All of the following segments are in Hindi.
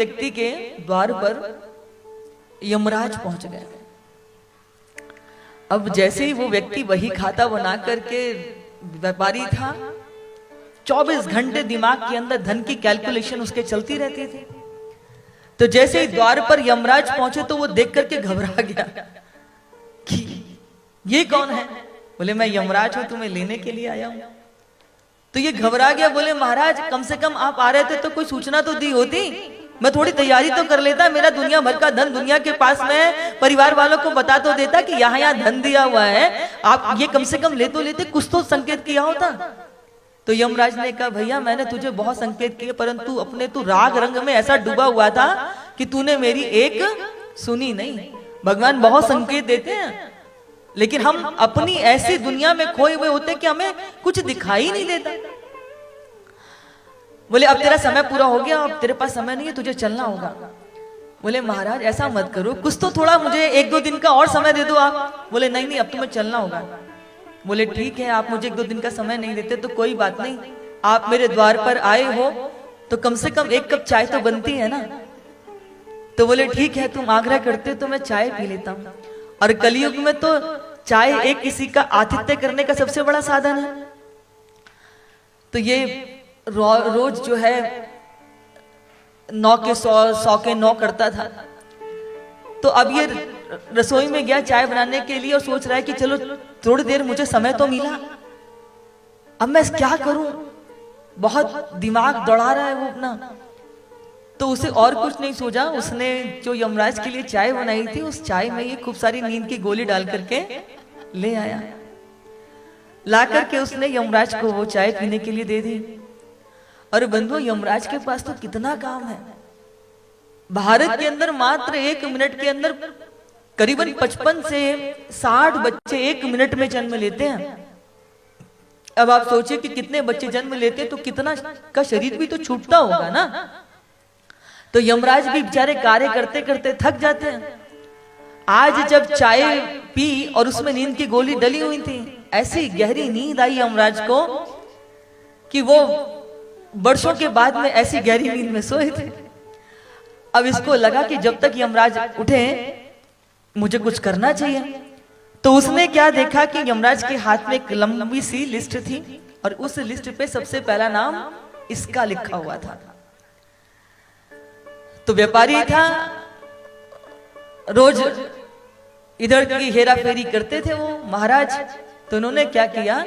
व्यक्ति के द्वार पर यमराज पहुंच गए। अब जैसे ही वो व्यक्ति वही खाता बना करके व्यापारी था, 24 घंटे दिमाग के अंदर धन की कैलकुलेशन उसके चलती रहती थी। तो जैसे ही द्वार पर यमराज पहुंचे तो वो देख करके घबरा गया कि ये कौन है। बोले मैं यमराज हूं, तुम्हें लेने के लिए आया हूं। तो ये घबरा गया, बोले महाराज कम से कम आप आ रहे थे तो कोई सूचना तो दी होती, मैं थोड़ी तैयारी तो कर लेता। मेरा दुनिया भर का धन दुनिया के पास में है, परिवार वालों को बता तो देता कि यहाँ यहाँ धन दिया हुआ है, आप ये कम से कम ले तो लेते, कुछ तो संकेत किया होता। तो यमराज ने कहा भैया मैंने तुझे बहुत संकेत किए, परंतु अपने तू राग रंग में ऐसा डूबा हुआ था कि तूने मेरी एक सुनी नहीं। भगवान बहुत संकेत देते हैं, लेकिन हम अपनी ऐसी दुनिया में खोए हुए होते कि हमें कुछ दिखाई नहीं देता। बोले अब तेरा समय पूरा हो गया, अब तेरे पास समय नहीं है, तुझे चलना होगा। बोले महाराज ऐसा मत करो, कुछ तो थोड़ा मुझे 1-2 दिन का और समय दे दो आप। बोले नहीं नहीं अब तुम्हें चलना होगा। बोले ठीक है, आप मुझे 1-2 दिन का समय नहीं देते तो कोई बात नहीं, आप मेरे द्वार पर आए हो तो कम से कम 1 कप चाय तो बनती है ना। तो बोले ठीक है, तुम आग्रह करते हो तो मैं चाय पी लेता हूँ। और कलयुग में तो चाय एक किसी का आतिथ्य करने का सबसे बड़ा साधन है। तो ये रोज जो है 9 के 100 के 9 करता था। तो अब ये रसोई में गया चाय बनाने के लिए और सोच रहा है कि चलो थोड़ी देर मुझे समय तो मिला, अब मैं क्या करूं, बहुत दिमाग दौड़ा रहा है वो अपना। तो उसे और कुछ नहीं सूझा, उसने जो यमराज के लिए चाय बनाई थी उस चाय में ये खूब सारी नींद की गोली डाल करके ले आया। ला करके उसने यमराज को वो चाय पीने के लिए दे दी। और बंधुओं यमराज के पास तो कितना काम है। भारत के अंदर मात्र 1 मिनट के अंदर करीबन 55 से 60 बच्चे 1 मिनट में जन्म लेते हैं। अब आप सोचिए कि कितने बच्चे जन्म लेते हैं तो कितना का शरीर भी तो छूटता होगा ना। तो यमराज भी बेचारे कार्य करते करते थक जाते हैं। आज जब चाय पी और उसमें नींद की गोली डली हुई थी, ऐसी गहरी नींद आई यमराज को कि वो वर्षों के बाद में ऐसी गहरी नींद में सोए थे। अब इसको लगा कि जब तक यमराज उठे मुझे कुछ करना चाहिए। तो उसने क्या देखा कि यमराज के हाथ में एक लंबी सी लिस्ट थी और उस लिस्ट पे सबसे पहला नाम इसका लिखा हुआ था। तो व्यापारी था, रोज इधर की हेरा फेरी करते थे वो महाराज। तो उन्होंने क्या किया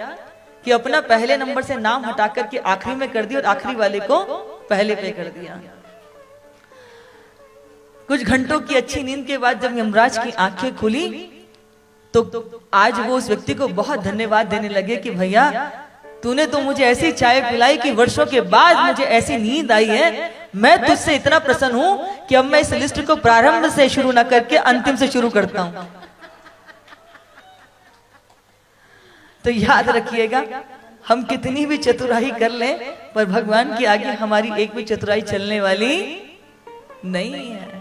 कि अपना पहले नंबर से नाम हटा करके आखिरी में कर दिया और आखिरी वाले को पहले पे कर दिया। कुछ घंटों की अच्छी नींद के बाद जब यमराज की आंखें खुली तो आज वो उस व्यक्ति को बहुत धन्यवाद देने लगे कि भैया तूने तो मुझे ऐसी चाय पिलाई कि वर्षों के बाद मुझे ऐसी नींद आई है। मैं तुझसे इतना प्रसन्न हूं कि अब मैं इस लिस्ट को प्रारंभ से शुरू न करके अंतिम से शुरू करता हूं। तो याद रखिएगा, हम कितनी भी चतुराई कर लें पर भगवान के आगे हमारी एक भी चतुराई चलने वाली नहीं है।